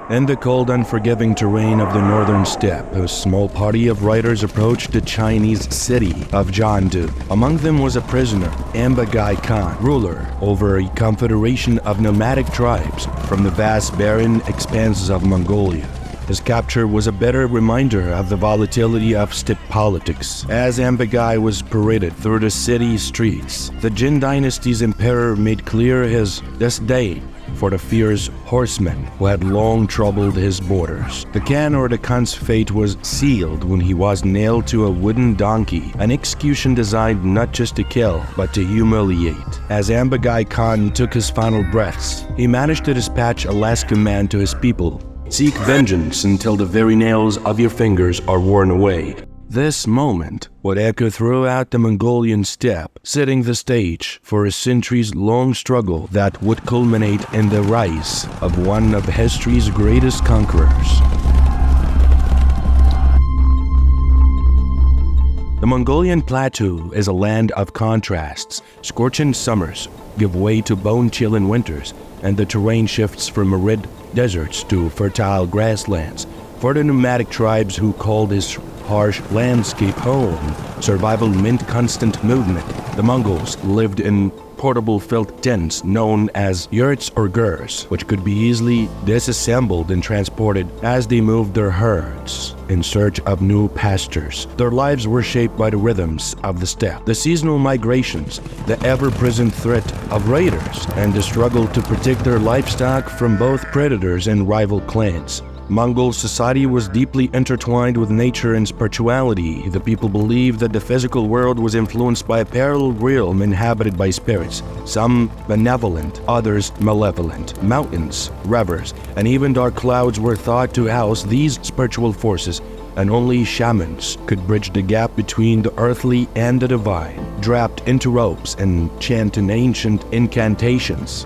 In the cold, unforgiving terrain of the northern steppe, a small party of riders approached the Chinese city of Jiandu. Among them was a prisoner, Ambaghai Khan, ruler over a confederation of nomadic tribes from the vast barren expanses of Mongolia. His capture was a bitter reminder of the volatility of steppe politics. As Ambaghai was paraded through the city streets, the Jin dynasty's emperor made clear his disdain for the fierce horsemen who had long troubled his borders. The Khan or the Khan's fate was sealed when he was nailed to a wooden donkey, an execution designed not just to kill, but to humiliate. As Ambaghai Khan took his final breaths, he managed to dispatch a last command to his people: seek vengeance until the very nails of your fingers are worn away. This moment would echo throughout the Mongolian steppe, setting the stage for a centuries-long struggle that would culminate in the rise of one of history's greatest conquerors. The Mongolian plateau is a land of contrasts. Scorching summers give way to bone-chilling winters, and the terrain shifts from arid deserts to fertile grasslands. For the nomadic tribes who call this harsh landscape home, survival meant constant movement. The Mongols lived in portable felt tents known as yurts or gurs, which could be easily disassembled and transported as they moved their herds in search of new pastures. Their lives were shaped by the rhythms of the steppe, the seasonal migrations, the ever-present threat of raiders, and the struggle to protect their livestock from both predators and rival clans. Mongol society was deeply intertwined with nature and spirituality. The people believed that the physical world was influenced by a parallel realm inhabited by spirits, some benevolent, others malevolent. Mountains, rivers, and even dark clouds were thought to house these spiritual forces, and only shamans could bridge the gap between the earthly and the divine, draped into robes and chanting ancient incantations.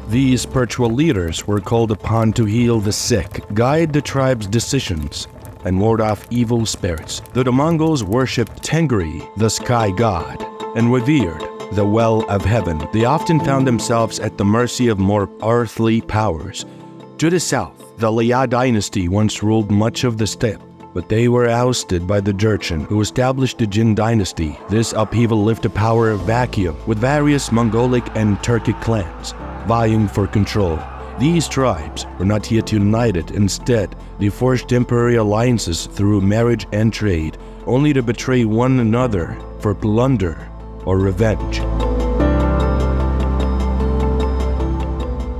These spiritual leaders were called upon to heal the sick, guide the tribe's decisions, and ward off evil spirits. Though the Mongols worshipped Tengri, the sky god, and revered the well of heaven, they often found themselves at the mercy of more earthly powers. To the south, the Liya dynasty once ruled much of the steppe, but they were ousted by the Jurchen, who established the Jin dynasty. This upheaval left a power vacuum, with various Mongolic and Turkic clans vying for control. These tribes were not yet united. Instead, they forged temporary alliances through marriage and trade, only to betray one another for plunder or revenge.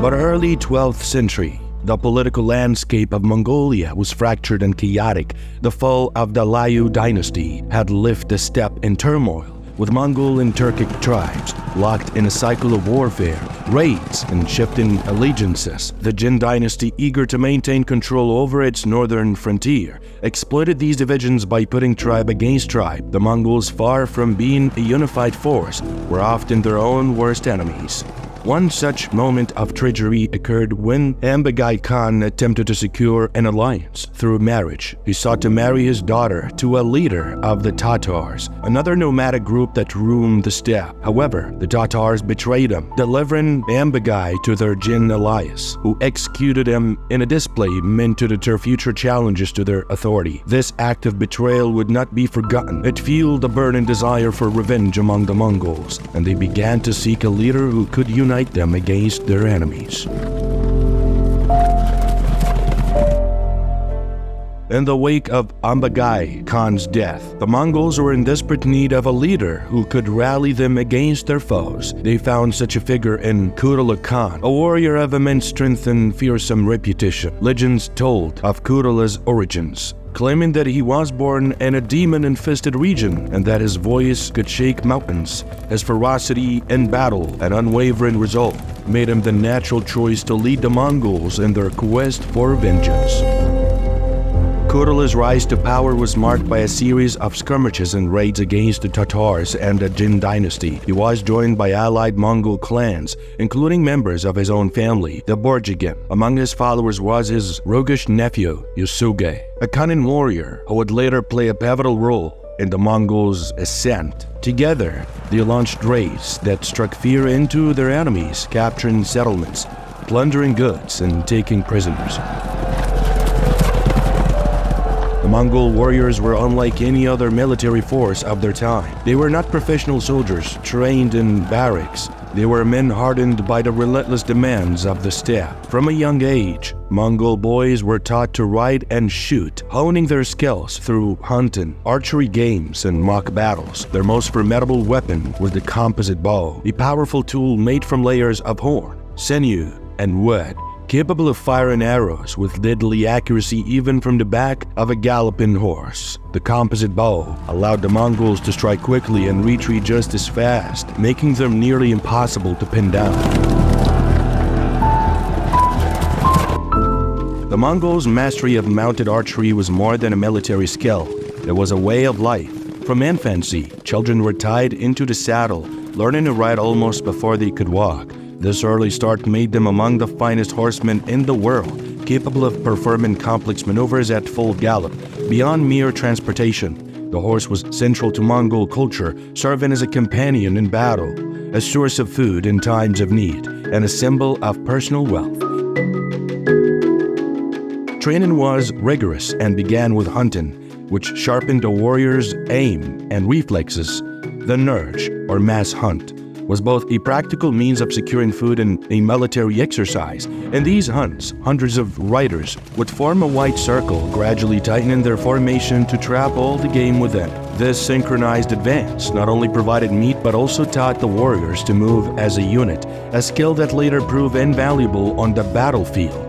By the early 12th century, the political landscape of Mongolia was fractured and chaotic. The fall of the Liya dynasty had left the steppe in turmoil, with Mongol and Turkic tribes locked in a cycle of warfare, raids, and shifting allegiances. The Jin dynasty, eager to maintain control over its northern frontier, exploited these divisions by pitting tribe against tribe. The Mongols, far from being a unified force, were often their own worst enemies. One such moment of treachery occurred when Ambaghai Khan attempted to secure an alliance through marriage. He sought to marry his daughter to a leader of the Tatars, another nomadic group that roamed the steppe. However, the Tatars betrayed him, delivering Ambaghai to their Jin allies, who executed him in a display meant to deter future challenges to their authority. This act of betrayal would not be forgotten. It fueled a burning desire for revenge among the Mongols, and they began to seek a leader who could unite them against their enemies. In the wake of Ambaghai Khan's death, the Mongols were in desperate need of a leader who could rally them against their foes. They found such a figure in Qutula Khan, a warrior of immense strength and fearsome reputation. Legends told of Qutula's origins, claiming that he was born in a demon-infested region and that his voice could shake mountains. His ferocity in battle and unwavering resolve made him the natural choice to lead the Mongols in their quest for vengeance. Qutula's rise to power was marked by a series of skirmishes and raids against the Tatars and the Jin dynasty. He was joined by allied Mongol clans, including members of his own family, the Borjigin. Among his followers was his roguish nephew, Yesugei, a cunning warrior who would later play a pivotal role in the Mongols' ascent. Together, they launched raids that struck fear into their enemies, capturing settlements, plundering goods, and taking prisoners. The Mongol warriors were unlike any other military force of their time. They were not professional soldiers trained in barracks. They were men hardened by the relentless demands of the steppe. From a young age, Mongol boys were taught to ride and shoot, honing their skills through hunting, archery games, and mock battles. Their most formidable weapon was the composite bow, a powerful tool made from layers of horn, sinew, and wood, capable of firing arrows with deadly accuracy even from the back of a galloping horse. The composite bow allowed the Mongols to strike quickly and retreat just as fast, making them nearly impossible to pin down. The Mongols' mastery of mounted archery was more than a military skill. It was a way of life. From infancy, children were tied into the saddle, learning to ride almost before they could walk. This early start made them among the finest horsemen in the world, capable of performing complex maneuvers at full gallop. Beyond mere transportation, the horse was central to Mongol culture, serving as a companion in battle, a source of food in times of need, and a symbol of personal wealth. Training was rigorous and began with hunting, which sharpened a warrior's aim and reflexes. The nurge, or mass hunt, was both a practical means of securing food and a military exercise. In these hunts, hundreds of riders would form a wide circle, gradually tightening their formation to trap all the game within. This synchronized advance not only provided meat but also taught the warriors to move as a unit, a skill that later proved invaluable on the battlefield.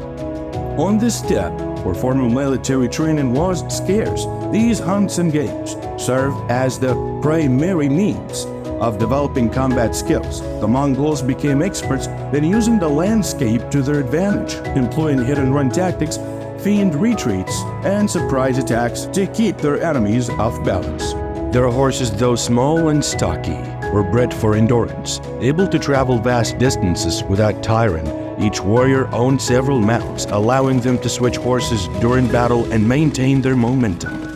On this steppe, where formal military training was scarce, these hunts and games served as the primary means of developing combat skills. The Mongols became experts in using the landscape to their advantage, employing hit-and-run tactics, feigned retreats, and surprise attacks to keep their enemies off balance. Their horses, though small and stocky, were bred for endurance, able to travel vast distances without tiring. Each warrior owned several mounts, allowing them to switch horses during battle and maintain their momentum.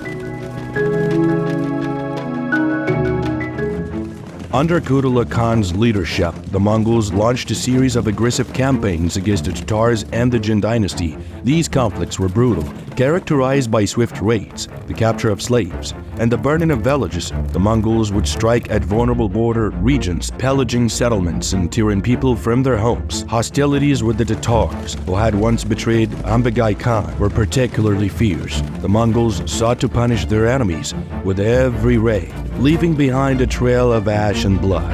Under Qutula Khan's leadership, the Mongols launched a series of aggressive campaigns against the Tatars and the Jin Dynasty. These conflicts were brutal, characterized by swift raids, the capture of slaves, and the burning of villages. The Mongols would strike at vulnerable border regions, pillaging settlements and tearing people from their homes. Hostilities with the Tatars, who had once betrayed Ambaghai Khan, were particularly fierce. The Mongols sought to punish their enemies with every raid, leaving behind a trail of ash and blood.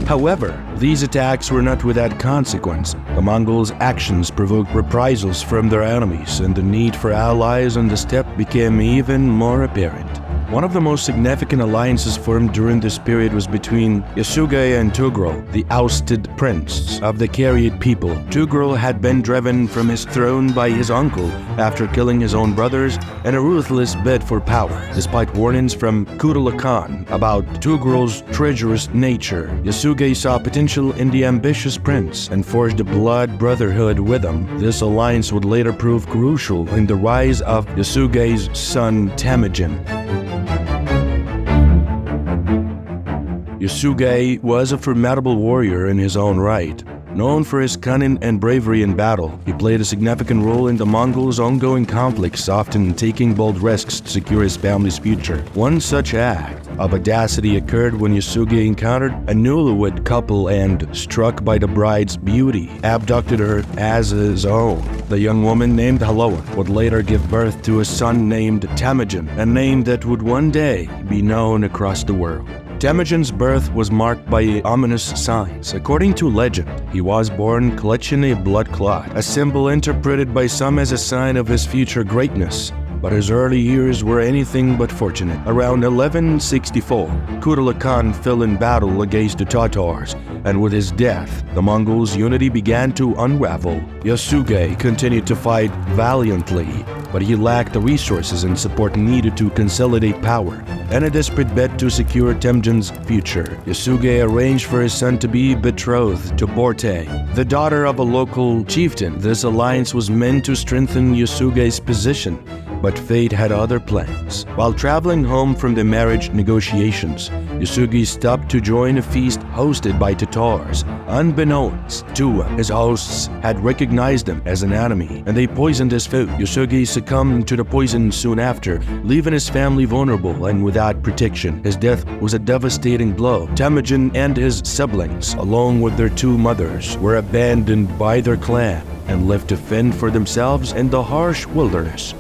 However, these attacks were not without consequence. The Mongols' actions provoked reprisals from their enemies, and the need for allies on the steppe became even more apparent. One of the most significant alliances formed during this period was between Yesugei and Tughril, the ousted prince of the Kariid people. Tughril had been driven from his throne by his uncle after killing his own brothers in a ruthless bid for power. Despite warnings from Qutula Khan about Tughril's treacherous nature, Yesugei saw potential in the ambitious prince and forged a blood brotherhood with him. This alliance would later prove crucial in the rise of Yesugei's son Temujin. Yesugei was a formidable warrior in his own right. Known for his cunning and bravery in battle, he played a significant role in the Mongols' ongoing conflicts, often taking bold risks to secure his family's future. One such act of audacity occurred when Yesugei encountered a newlywed couple and, struck by the bride's beauty, abducted her as his own. The young woman, named Haloan, would later give birth to a son named Temujin, a name that would one day be known across the world. Temujin's birth was marked by ominous signs. According to legend, he was born clutching a blood clot, a symbol interpreted by some as a sign of his future greatness. But his early years were anything but fortunate. Around 1164, Qutula Khan fell in battle against the Tatars, and with his death, the Mongols' unity began to unravel. Yesugei continued to fight valiantly, but he lacked the resources and support needed to consolidate power. In a desperate bid to secure Temujin's future, Yesugei arranged for his son to be betrothed to Borte, the daughter of a local chieftain. This alliance was meant to strengthen Yesugei's position, but fate had other plans. While traveling home from the marriage negotiations, Yesugei stopped to join a feast hosted by Tatars. Unbeknownst to him, his hosts had recognized him as an enemy, and they poisoned his food. Yesugei succumbed to the poison soon after, leaving his family vulnerable and without protection. His death was a devastating blow. Temujin and his siblings, along with their two mothers, were abandoned by their clan and left to fend for themselves in the harsh wilderness.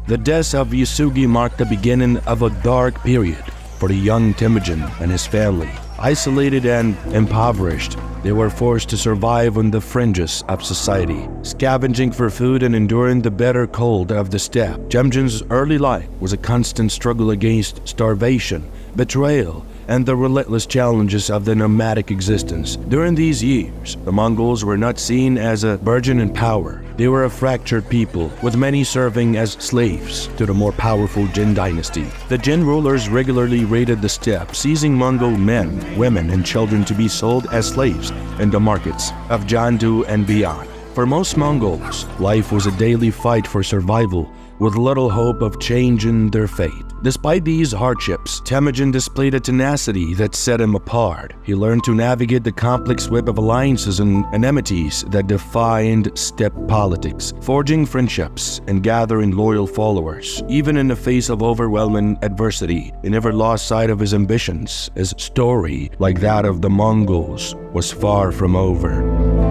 The death of Yesugei marked the beginning of a dark period for the young Temujin and his family. Isolated and impoverished, they were forced to survive on the fringes of society, scavenging for food and enduring the bitter cold of the steppe. Temujin's early life was a constant struggle against starvation, betrayal, and the relentless challenges of the nomadic existence. During these years, the Mongols were not seen as a burgeoning power. They were a fractured people, with many serving as slaves to the more powerful Jin dynasty. The Jin rulers regularly raided the steppe, seizing Mongol men, women, and children to be sold as slaves in the markets of Jiandu and beyond. For most Mongols, life was a daily fight for survival, with little hope of changing their fate. Despite these hardships, Temujin displayed a tenacity that set him apart. He learned to navigate the complex web of alliances and enmities that defined steppe politics, forging friendships and gathering loyal followers. Even in the face of overwhelming adversity, he never lost sight of his ambitions. His story, like that of the Mongols, was far from over.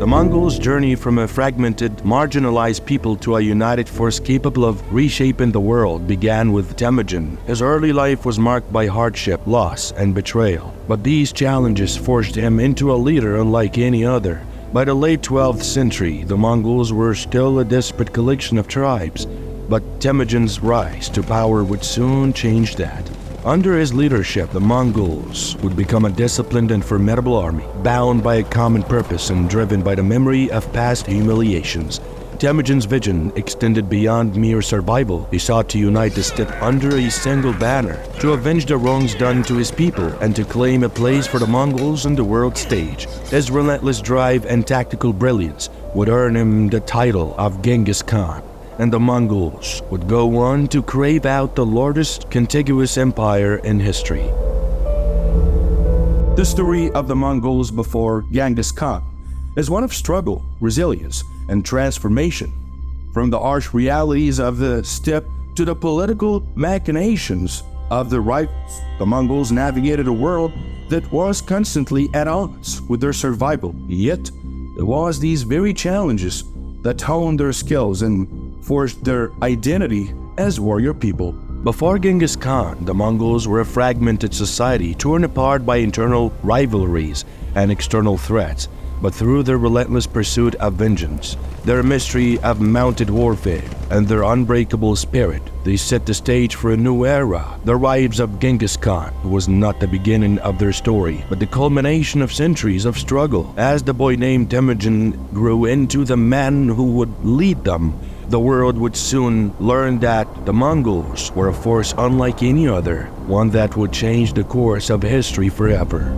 The Mongols' journey from a fragmented, marginalized people to a united force capable of reshaping the world began with Temujin. His early life was marked by hardship, loss, and betrayal. But these challenges forged him into a leader unlike any other. By the late 12th century, the Mongols were still a disparate collection of tribes, but Temujin's rise to power would soon change that. Under his leadership, the Mongols would become a disciplined and formidable army, bound by a common purpose and driven by the memory of past humiliations. Temujin's vision extended beyond mere survival. He sought to unite the steppe under a single banner, to avenge the wrongs done to his people, and to claim a place for the Mongols on the world stage. His relentless drive and tactical brilliance would earn him the title of Genghis Khan, and the Mongols would go on to carve out the largest contiguous empire in history. The story of the Mongols before Genghis Khan is one of struggle, resilience, and transformation. From the harsh realities of the steppe to the political machinations of the rivals, the Mongols navigated a world that was constantly at odds with their survival. Yet, it was these very challenges that honed their skills and forged their identity as warrior people. Before Genghis Khan, the Mongols were a fragmented society torn apart by internal rivalries and external threats. But through their relentless pursuit of vengeance, their mystery of mounted warfare, and their unbreakable spirit, they set the stage for a new era. The rise of Genghis Khan was not the beginning of their story, but the culmination of centuries of struggle. As the boy named Temujin grew into the man who would lead them, the world would soon learn that the Mongols were a force unlike any other, one that would change the course of history forever.